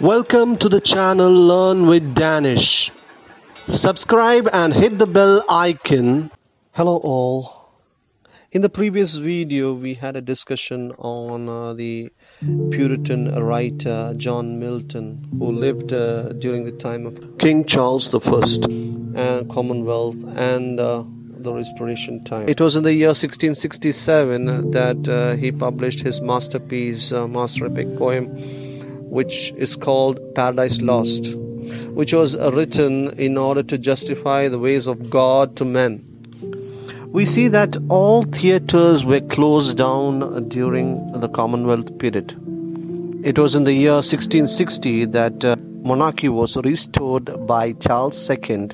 Welcome to the channel Learn with Danish. Subscribe and hit the bell icon. Hello all. In the previous video we had a discussion on the Puritan writer John Milton, who lived during the time of King Charles I and Commonwealth and the Restoration time. It was in the year 1667 that he published his masterpiece, master epic poem, which is called Paradise Lost, which was written in order to justify the ways of God to men. We see that all theatres were closed down during the Commonwealth period. It was in the year 1660 that monarchy was restored by Charles II,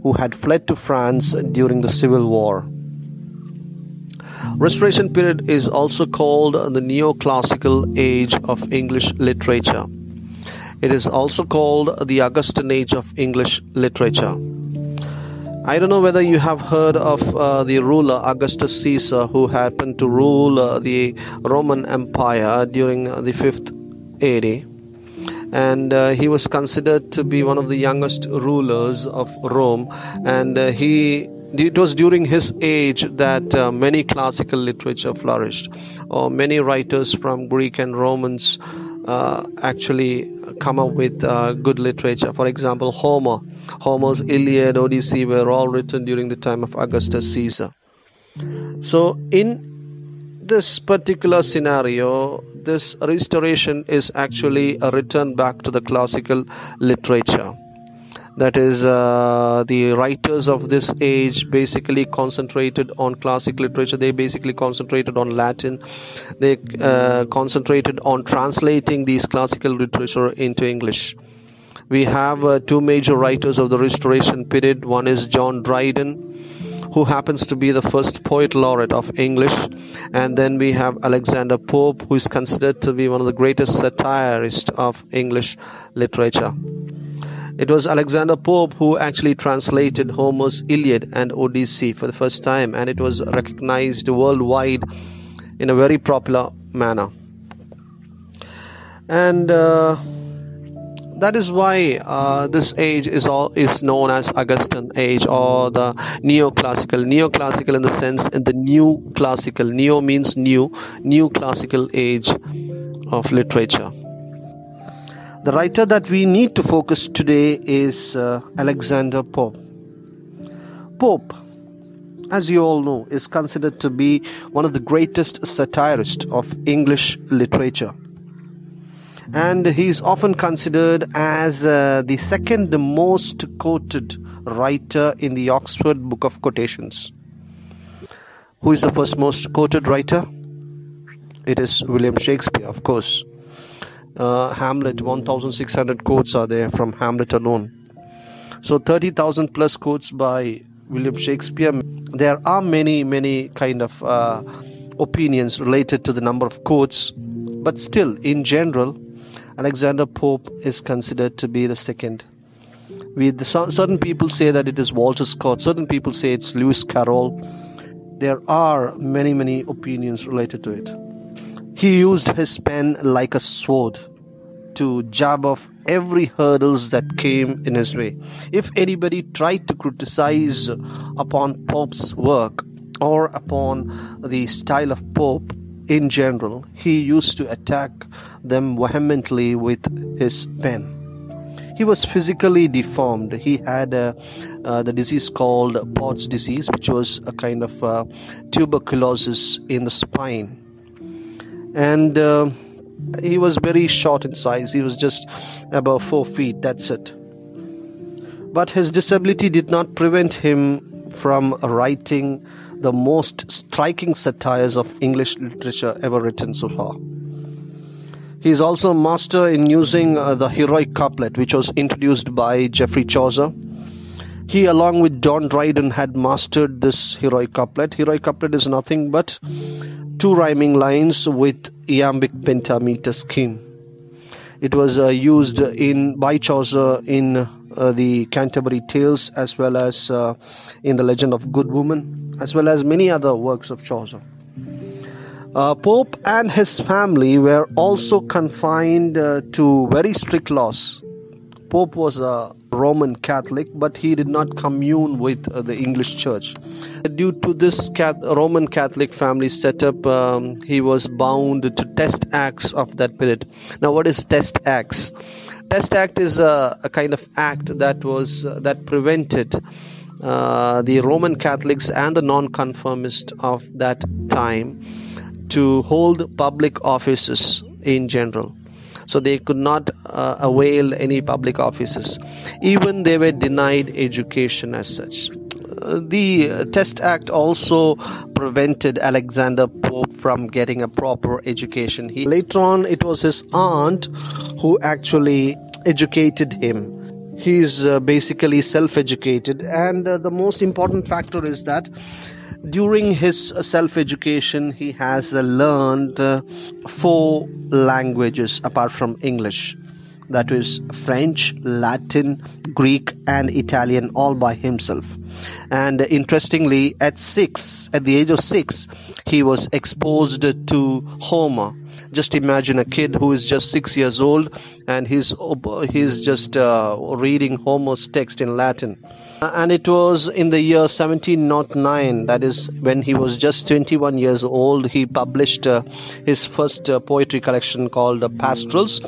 who had fled to France during the Civil War. Restoration period is also called the neoclassical age of English literature. It is also called the Augustan age of English literature. I don't know whether you have heard of the ruler Augustus Caesar, who happened to rule the Roman Empire during the 5th AD. And he was considered to be one of the youngest rulers of Rome, and it was during his age that many classical literature flourished, or many writers from Greek and Romans actually come up with good literature. For example, Homer's Iliad, Odyssey were all written during the time of Augustus Caesar. So in this particular scenario, this restoration is actually a return back to the classical literature. That is, the writers of this age basically concentrated on classic literature. They basically concentrated on Latin. They concentrated on translating these classical literature into English. We have two major writers of the Restoration period. One is John Dryden, who happens to be the first poet laureate of English. And then we have Alexander Pope, who is considered to be one of the greatest satirists of English literature. It was Alexander Pope who actually translated Homer's Iliad and Odyssey for the first time, and it was recognized worldwide in a very popular manner. And that is why this age is known as Augustan age, or the neoclassical. Neoclassical in the sense in the new classical. Neo means new classical age of literature. The writer that we need to focus today is Alexander Pope. Pope, as you all know, is considered to be one of the greatest satirists of English literature. And he is often considered as the second most quoted writer in the Oxford Book of Quotations. Who is the first most quoted writer? It is William Shakespeare, of course. Hamlet, 1,600 quotes are there from Hamlet alone. So 30,000 plus quotes by William Shakespeare. There are many kind of opinions related to the number of quotes, but still, in general, Alexander Pope is considered to be the second. Certain people say that it is Walter Scott. Certain people say it's Lewis Carroll. There are many opinions related to it. He used his pen like a sword to jab off every hurdles that came in his way. If anybody tried to criticize upon Pope's work or upon the style of Pope in general, he used to attack them vehemently with his pen. He was physically deformed. He had the disease called Pott's disease, which was a kind of tuberculosis in the spine. And he was very short in size. He was just about 4 feet, that's it. But his disability did not prevent him from writing the most striking satires of English literature ever written so far. He is also a master in using the heroic couplet, which was introduced by Geoffrey Chaucer. He, along with John Dryden, had mastered this heroic couplet. Heroic couplet is nothing but two rhyming lines with iambic pentameter scheme. It was used by Chaucer in the Canterbury Tales, as well as in the Legend of Good Woman, as well as many other works of Chaucer. Pope and his family were also confined to very strict laws. Pope was a Roman Catholic, but he did not commune with the English Church. Due to this Roman Catholic family setup, he was bound to test acts of that period. Now, what is test acts? Test act is a kind of act that prevented the Roman Catholics and the non-conformists of that time to hold public offices in general. So they could not avail any public offices. Even they were denied education as such. The Test Act also prevented Alexander Pope from getting a proper education. Later on, it was his aunt who actually educated him. He is basically self-educated, and the most important factor is that during his self-education, he has learned 4 languages apart from English. That is French, Latin, Greek, and Italian, all by himself. And interestingly, at the age of 6, he was exposed to Homer. Just imagine a kid who is just 6 years old and he's just reading Homer's text in Latin. And it was in the year 1709, that is when he was just 21 years old, he published his first poetry collection called Pastorals.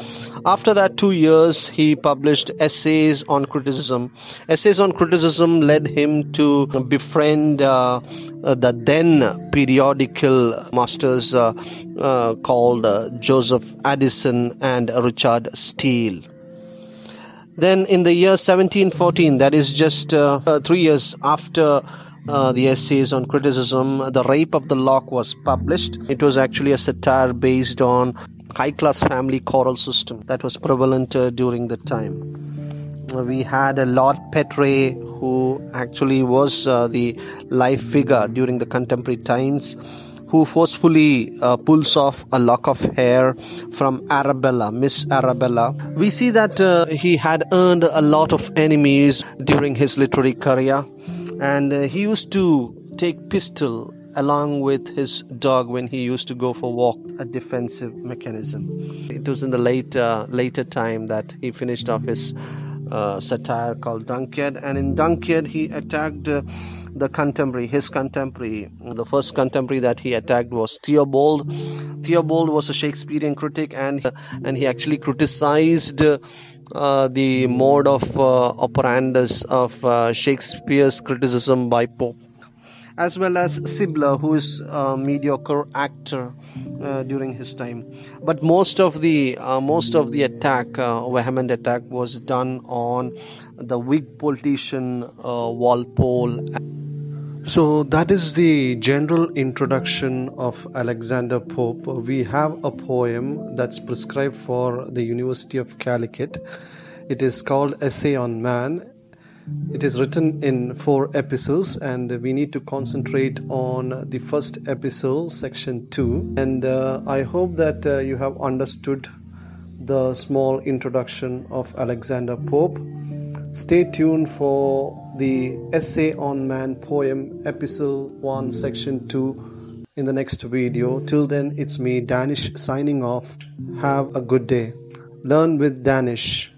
After that 2 years, he published Essays on Criticism. Essays on Criticism led him to befriend the then periodical masters called Joseph Addison and Richard Steele. Then in the year 1714, that is just 3 years after the Essays on Criticism, The Rape of the Lock was published. It was actually a satire based on high-class family choral system that was prevalent during the time. We had a Lord Petre, who actually was the life figure during the contemporary times, who forcefully pulls off a lock of hair from Arabella, Miss Arabella. We see that he had earned a lot of enemies during his literary career, and he used to take pistol along with his dog when he used to go for walk, a defensive mechanism. It was in the later time that he finished off his satire called Dunciad, and in Dunciad he attacked his contemporary. The first contemporary that he attacked was Theobald. Theobald was a Shakespearean critic, and he actually criticized the mode of operandus of Shakespeare's criticism by Pope, as well as Sibler, who is a mediocre actor during his time. But most of the vehement attack was done on the Whig politician Walpole. So that is the general introduction of Alexander Pope. We have a poem that's prescribed for the University of Calicut. It is called Essay on Man. It is written in 4 epistles, and we need to concentrate on the first epistle, section 2. And I hope that you have understood the small introduction of Alexander Pope. Stay tuned for the Essay on Man poem, epistle 1, section 2 in the next video. Till then, it's me, Danish, signing off. Have a good day. Learn with Danish.